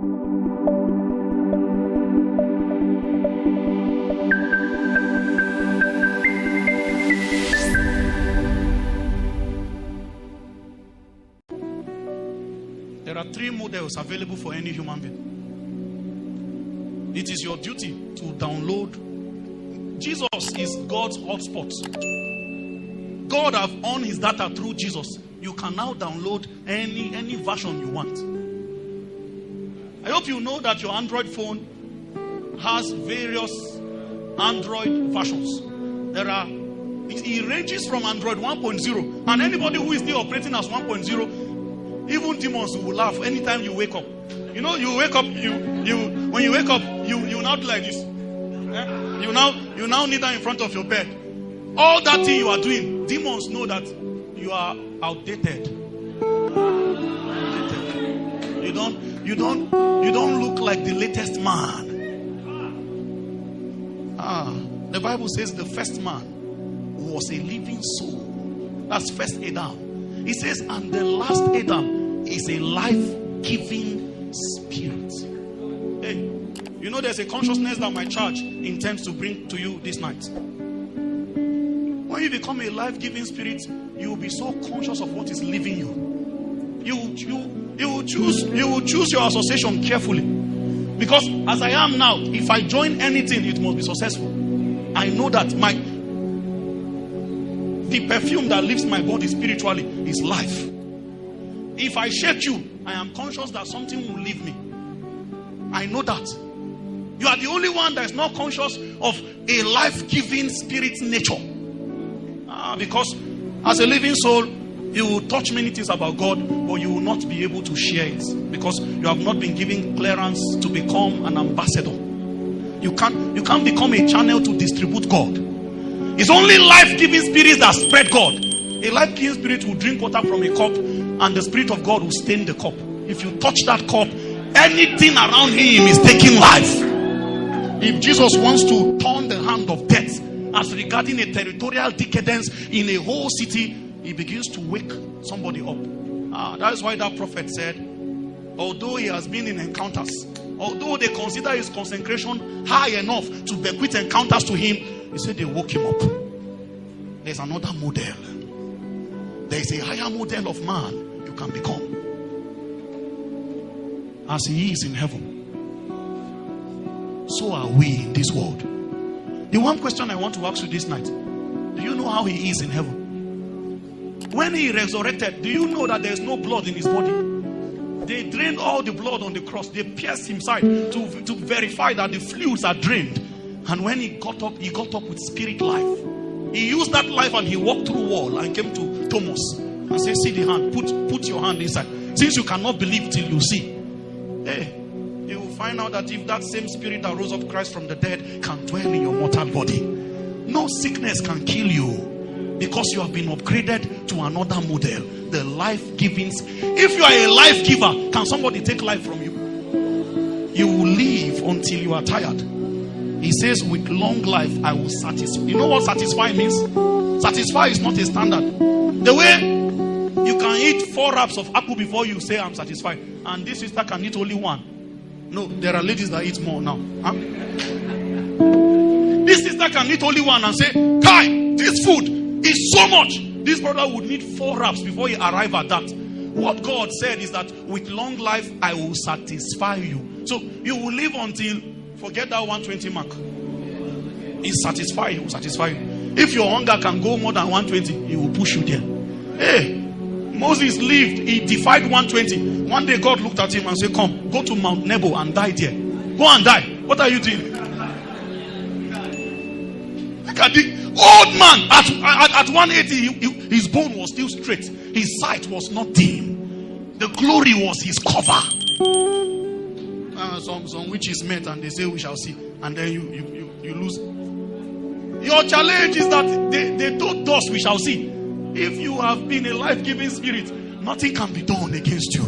There are 3 models available for any human being. It is your duty to download. Jesus is God's hotspot. God have on his data through Jesus. You can now download any version you want. I hope you know that your Android phone has various Android versions. It ranges from Android 1.0, and anybody who is still operating as 1.0, even demons will laugh anytime you wake up. You know, you wake up, when you wake up, you now do like this. You now kneel down in front of your bed. All that thing you are doing, demons know that you are outdated. You don't look like the latest man. The Bible says the first man was a living soul. That's first Adam. It says, and the last Adam is a life-giving spirit. Hey, you know there's a consciousness that my church intends to bring to you this night. When you become a life-giving spirit, you will be so conscious of what is leaving you. You will choose your association carefully. Because as I am now, if I join anything, it must be successful. I know that the perfume that leaves my body spiritually is life. If I shake you, I am conscious that something will leave me. I know that. You are the only one that is not conscious of a life-giving spirit nature. Because as a living soul, you will touch many things about God, but you will not be able to share it because you have not been given clearance to become an ambassador. You can't become a channel to distribute God. It's only life-giving spirits that spread God. A life-giving spirit will drink water from a cup, and the Spirit of God will stain the cup. If you touch that cup, anything around him is taking life. If Jesus wants to turn the hand of death as regarding a territorial decadence in a whole city, he begins to wake somebody up. That is why that prophet said, although he has been in encounters, although they consider his consecration high enough to bequeath encounters to him, he said they woke him up. There's another model. There is a higher model of man you can become. As he is in heaven, so are we in this world. The one question I want to ask you this night, do you know how he is in heaven? When he resurrected, do you know that there is no blood in his body? They drained all the blood on the cross. They pierced him side to verify that the fluids are drained. And when he got up with spirit life. He used that life and he walked through wall and came to Thomas and said, see the hand, put your hand inside. Since you cannot believe till you see. Hey, you will find out that if that same spirit that rose up Christ from the dead can dwell in your mortal body, no sickness can kill you. Because you have been upgraded to another model, the life-giving. If you are a life giver, can somebody take life from you? You will live until you are tired. He says, with long life, I will satisfy. You know what satisfy means? Satisfy is not a standard. The way you can eat 4 wraps of apple before you say, I'm satisfied. And this sister can eat only 1. No, there are ladies that eat more now. This sister can eat only 1 and say, Kai, this food is so much. This brother would need 4 wraps before he arrive at that. What God said is that with long life, I will satisfy you. So you will live until, forget that 120 mark. He satisfy you, satisfy you. If your hunger can go more than 120, he will push you there. Hey, Moses lived, he defied 120. One day God looked at him and said, come, go to Mount Nebo and die there. Go and die. What are you doing? Look at the old man at 180, his bone was still straight. His sight was not dim. The glory was his cover. Some witches met and they say we shall see, and then you lose. Your challenge is that they told us we shall see. If you have been a life-giving spirit, nothing can be done against you.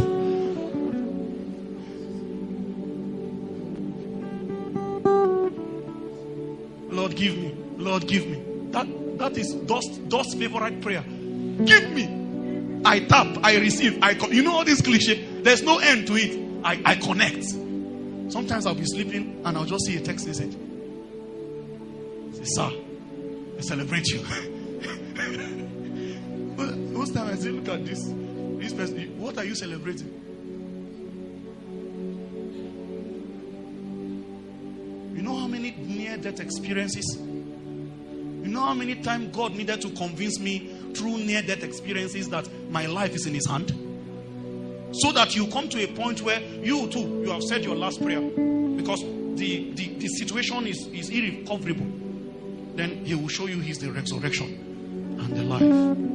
Lord, give me. Lord, give me. That is Dust's favorite prayer. Give me. I tap, I receive, you know all this cliche. There's no end to it. I connect. Sometimes I'll be sleeping and I'll just see a text message. Say, sir, I celebrate you. Most times I say, look at this person. What are you celebrating? You know how many near-death experiences? You know how many times God needed to convince me through near-death experiences that my life is in His hand? So that you come to a point where you too, you have said your last prayer. Because the situation is irrecoverable. Then He will show you He's the resurrection and the life.